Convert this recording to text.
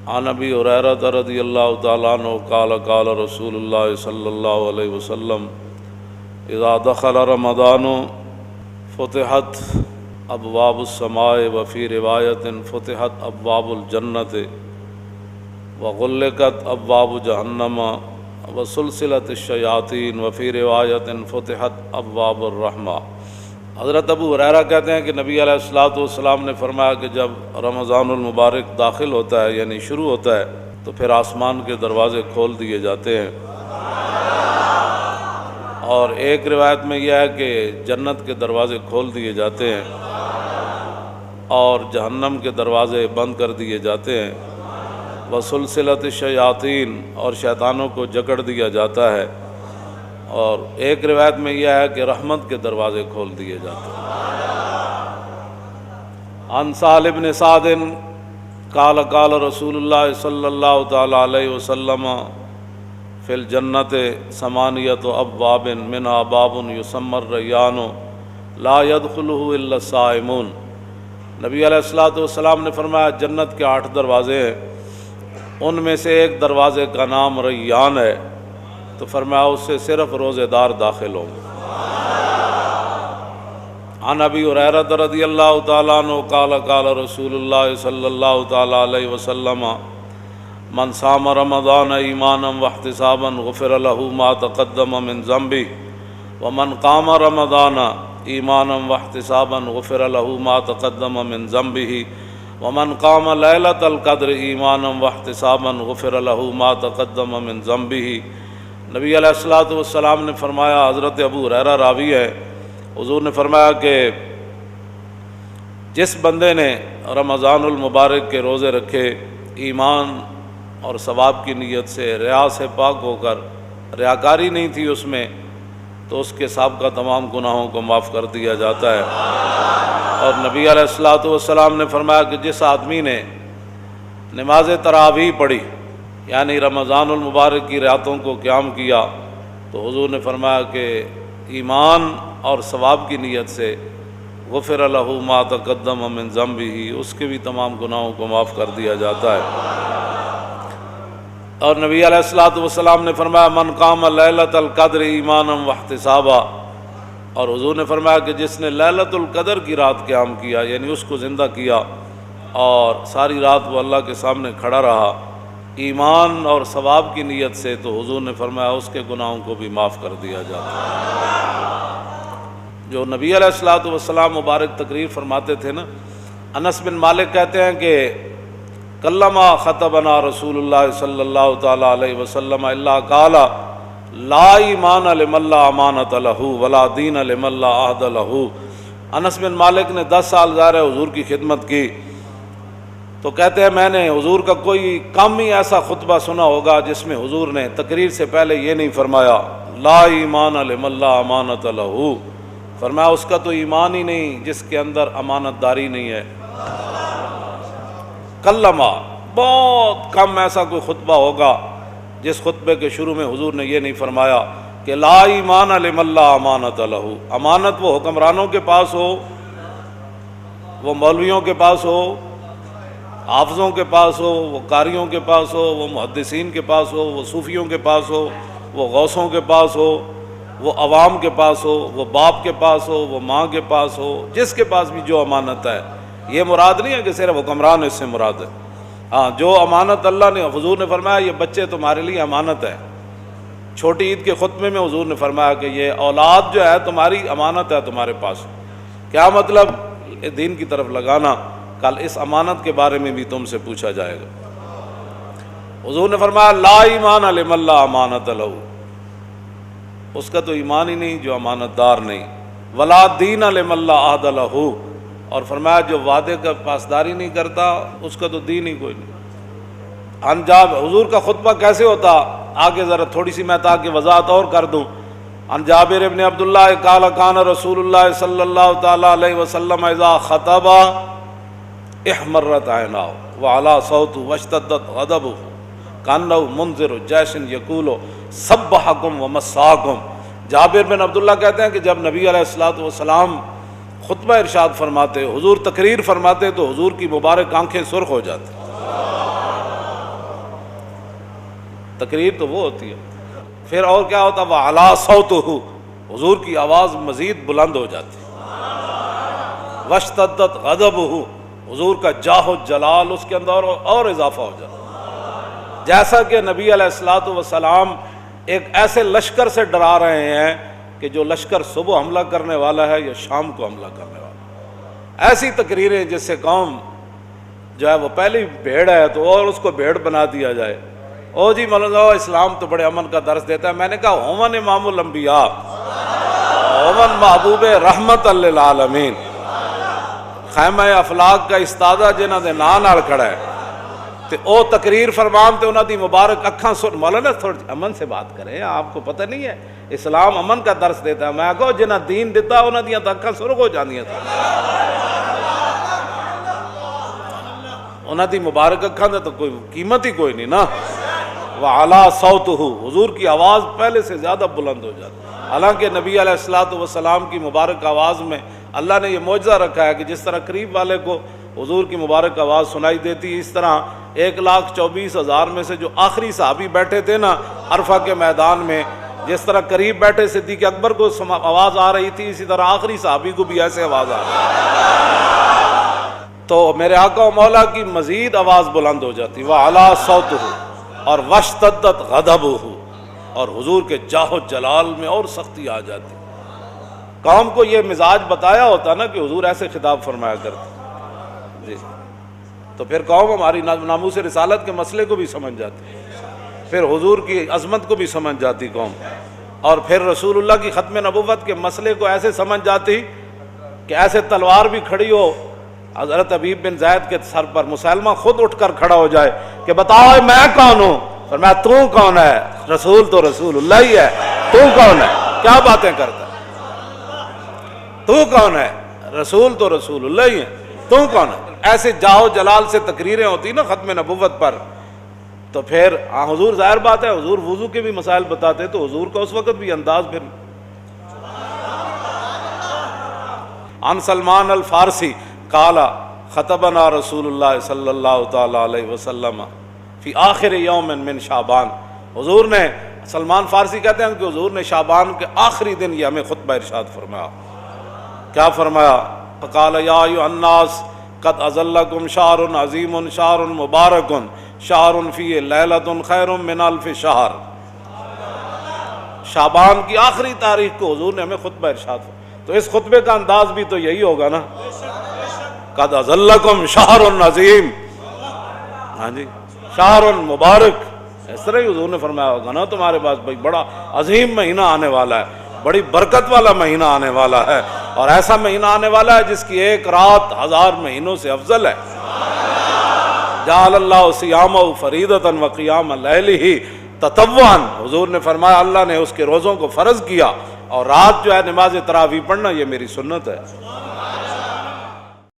عن ابی ہریرہ رضی اللہ تعالیٰ عنہ قال قال رسول اللہ صلی اللہ علیہ وسلم اذا دخل رمضان فتحت ابواب السماء وفی روایت فتحت ابواب الجنت وغلقت ابواب جہنم وسلسلت الشیاطین وفی روایت فتحت ابواب الرحمہ۔ حضرت ابو ہریرہ کہتے ہیں کہ نبی علیہ الصلوۃ والسلام نے فرمایا کہ جب رمضان المبارک داخل ہوتا ہے یعنی شروع ہوتا ہے تو پھر آسمان کے دروازے کھول دیے جاتے ہیں، اور ایک روایت میں یہ ہے کہ جنت کے دروازے کھول دیے جاتے ہیں اور جہنم کے دروازے بند کر دیے جاتے ہیں، وسلسلت الشیاطین اور شیطانوں کو جکڑ دیا جاتا ہے، اور ایک روایت میں یہ ہے کہ رحمت کے دروازے کھول دیے جاتے ہیں۔ عن سہل بن سعد قال قال رسول اللہ صلی اللہ تعالی علیہ وسلم فی الجنت ثمانیۃ ابواب منہا باب یسمی الریان لا يدخلہ الا الصائمون۔ نبی علیہ الصلوۃ والسلام نے فرمایا جنت کے 8 دروازے ہیں، ان میں سے ایک دروازے کا نام ریان ہے، تو فرمایا اس سے صرف روزے دار داخل ہوں گے۔ عن ابی ہریرہ رضی اللہ تعالیٰ عنہ قال قال رسول اللہ صلی اللہ تعالیٰ علیہ وسلم من صام رمضان ایمانا واحتسابا غفر له ما تقدم من ذنبه ومن قام رمضان ایمانا واحتسابا غفر له ما تقدم من ذنبه ومن قام لیلۃ القدر ایمانا واحتسابا غفر له ما تقدم من ذنبه۔ نبی علیہ الصلوۃ والسلام نے فرمایا، حضرت ابو ہریرہ راوی ہے، حضور نے فرمایا کہ جس بندے نے رمضان المبارک کے روزے رکھے ایمان اور ثواب کی نیت سے، ریا سے پاک ہو کر، ریاکاری نہیں تھی اس میں، تو اس کے سابقہ تمام گناہوں کو معاف کر دیا جاتا ہے۔ اور نبی علیہ الصلوۃ والسلام نے فرمایا کہ جس آدمی نے نماز تراویح پڑھی یعنی رمضان المبارک کی راتوں کو قیام کیا، تو حضور نے فرمایا کہ ایمان اور ثواب کی نیت سے غفر له ما تقدم من ذنبه، اس کے بھی تمام گناہوں کو معاف کر دیا جاتا ہے۔ اور نبی علیہ الصلوۃ والسلام نے فرمایا من قام لیلۃ القدر ایمانا واحتسابا، اور حضور نے فرمایا کہ جس نے لیلۃ القدر کی رات قیام کیا یعنی اس کو زندہ کیا اور ساری رات وہ اللہ کے سامنے کھڑا رہا ایمان اور ثواب کی نیت سے، تو حضور نے فرمایا اس کے گناہوں کو بھی معاف کر دیا جاتا ہے۔ جو نبی علیہ الصلوۃ والسلام مبارک تقریر فرماتے تھے نا، انس بن مالک کہتے ہیں کہ کلما خطبنا رسول اللہ صلی اللہ تعالی علیہ وسلم الا قال لا ایمان لمن لا امانۃ لہ ولا دین لمن لا عہد لہ۔ انس بن مالک نے 10 سال ظاہر ہے حضور کی خدمت کی، تو کہتے ہیں میں نے حضور کا کوئی کم ہی ایسا خطبہ سنا ہوگا جس میں حضور نے تقریر سے پہلے یہ نہیں فرمایا لا ایمان لمن لا امانۃ لہ، فرمایا اس کا تو ایمان ہی نہیں جس کے اندر امانت داری نہیں ہے۔ کلمہ، بہت کم ایسا کوئی خطبہ ہوگا جس خطبے کے شروع میں حضور نے یہ نہیں فرمایا کہ لا ایمان لمن لا امانۃ لہ۔ امانت وہ حکمرانوں کے پاس ہو، وہ مولویوں کے پاس ہو، حافظوں کے پاس ہو، وہ قاریوں کے پاس ہو، وہ محدثین کے پاس ہو، وہ صوفیوں کے پاس ہو، وہ غوثوں کے پاس ہو، وہ عوام کے پاس ہو، وہ باپ کے پاس ہو، وہ ماں کے پاس ہو، جس کے پاس بھی جو امانت ہے، یہ مراد نہیں ہے کہ صرف حکمران اس سے مراد ہے۔ ہاں، جو امانت اللہ نے، حضور نے فرمایا یہ بچے تمہارے لیے امانت ہے۔ چھوٹی عید کے خطبے میں حضور نے فرمایا کہ یہ اولاد جو ہے تمہاری امانت ہے تمہارے پاس۔ کیا مطلب؟ دین کی طرف لگانا، کل اس امانت کے بارے میں بھی تم سے پوچھا جائے گا۔ حضور نے فرمایا لا ایمان لمن لا امانۃ لہ، اس کا تو ایمان ہی نہیں جو امانت دار نہیں، ولا دین لمن لا عہد لہ، اور فرمایا جو وعدے کا پاسداری نہیں کرتا اس کا تو دین ہی کوئی نہیں۔ انجاب حضور کا خطبہ کیسے ہوتا، آگے ذرا تھوڑی سی میں تاکہ وضاحت اور کر دوں۔ عن جابر ابن عبداللہ قال کان رسول اللہ صلی اللہ تعالی علیہ وسلم اذا خطب احمرت عیناہ وعلا صوتہ واشتدت غضبہ کانہ منذر جیش یقول سبحکم ومساکم۔ جابر بن عبداللہ کہتے ہیں کہ جب نبی علیہ الصلوۃ والسلام خطبہ ارشاد فرماتے، حضور تقریر فرماتے، تو حضور کی مبارک آنکھیں سرخ ہو جاتی، تقریر تو وہ ہوتی ہے. پھر اور کیا ہوتا؟ وَعَلَىٰ صَوْتُهُ، حضور کی آواز مزید بلند ہو جاتی. وَاشْتَدَّتْ غَضَبُهُ، حضور کا جاہ و جلال اس کے اندر اور اضافہ ہو جاتا. جیسا کہ نبی علیہ الصلوۃ والسلام ایک ایسے لشکر سے ڈرا رہے ہیں کہ جو لشکر صبح حملہ کرنے والا ہے یا شام کو حملہ کرنے والا ہے. ایسی تقریریں جس سے قوم جو ہے وہ پہلی بھیڑ ہے تو اور اس کو بھیڑ بنا دیا جائے. او جی مولانا اسلام تو بڑے امن کا درس دیتا ہے. میں نے کہا ہومن امام الانبیاء، ہومن محبوب رحمت للعالمین، خیمہ افلاق کا استادہ جنہاں دے نام نال کھڑا ہے تے او تقریر فرمان تے انہاں دی مبارک اکھاں سن. مولانا تھوڑی امن سے بات کریں، آپ کو پتہ نہیں ہے اسلام امن کا درس دیتا ہے. میں کہو جنہاں دین دیتا انہاں دیاں تے اکھاں سرخ ہو جاندیاں تھا. انہاں دی مبارک اکھاں دے تو کوئی قیمت ہی کوئی نہیں نا. وَعَلَىٰ صَوْتُهُ، حضور کی آواز پہلے سے زیادہ بلند ہو جاتی. حالانکہ نبی علیہ الصلوۃ والسلام کی مبارک آواز میں اللہ نے یہ معجزہ رکھا ہے کہ جس طرح قریب والے کو حضور کی مبارک آواز سنائی دیتی، اس طرح 1,24,000 میں سے جو آخری صحابی بیٹھے تھے نا عرفہ کے میدان میں، جس طرح قریب بیٹھے صدیق اکبر کو آواز آ رہی تھی، اسی طرح آخری صحابی کو بھی ایسے آواز آ رہی تھی. تو میرے آقا و مولا کی مزید آواز بلند ہو جاتی. وَعَلَىٰ صَوْتُهُ، اور وَاشْتَدَّتْ غَضَبُهُ، اور حضور کے جاہ و جلال میں اور سختی آ جاتی. قوم کو یہ مزاج بتایا ہوتا نا کہ حضور ایسے خطاب فرمایا کرتے جی، تو پھر قوم ہماری ناموس رسالت کے مسئلے کو بھی سمجھ جاتی، پھر حضور کی عظمت کو بھی سمجھ جاتی قوم، اور پھر رسول اللہ کی ختم نبوت کے مسئلے کو ایسے سمجھ جاتی کہ ایسے تلوار بھی کھڑی ہو حضرت حبیب بن زید کے سر پر، مسلمہ خود اٹھ کر کھڑا ہو جائے کہ بتاؤ میں کون ہوں. فرمایا تو کون ہے؟ رسول تو رسول اللہ ہی ہے. تو کون ہے؟ کیا باتیں کرتا ہے؟ تو کون ہے؟ رسول تو رسول اللہ ہی ہے. تو کون ہے؟ ایسے جاہو جلال سے تقریریں ہوتی نا ختم نبوت پر. تو پھر حضور ظاہر بات ہے حضور وضو کے بھی مسائل بتاتے تو حضور کا اس وقت بھی انداز پھر. عن سلمان الفارسی قال خطبنا رسول اللہ صلی اللہ تعالی علیہ وسلم فی آخر یوم من شعبان. حضور نے، سلمان فارسی کہتے ہیں کہ حضور نے شعبان کے آخری دن یہ ہمیں خطبہ ارشاد فرمایا. کیا فرمایا؟ فقال یا ایھا الناس قد اظلکم شہر عظیم شہر مبارک شہر فیہ لیلۃ خیر من الف شہر. شعبان کی آخری تاریخ کو حضور نے ہمیں خطبہ ارشاد فرمایا. تو اس خطبے کا انداز بھی تو یہی ہوگا نا، قد اظلکم شہر عظیم، ہاں جی شہر مبارک. اس طرح ہی حضور نے فرمایا ہوگا نا تمہارے پاس بھائی بڑا عظیم مہینہ آنے والا ہے، بڑی برکت والا مہینہ آنے والا ہے، اور ایسا مہینہ آنے والا ہے جس کی ایک رات 1000 مہینوں سے افضل ہے. جعل اللہ صیامہ فریضۃ وقیام لیلہ تطوعا. حضور نے فرمایا اللہ نے اس کے روزوں کو فرض کیا اور رات جو ہے نماز تراویح پڑھنا یہ میری سنت ہے.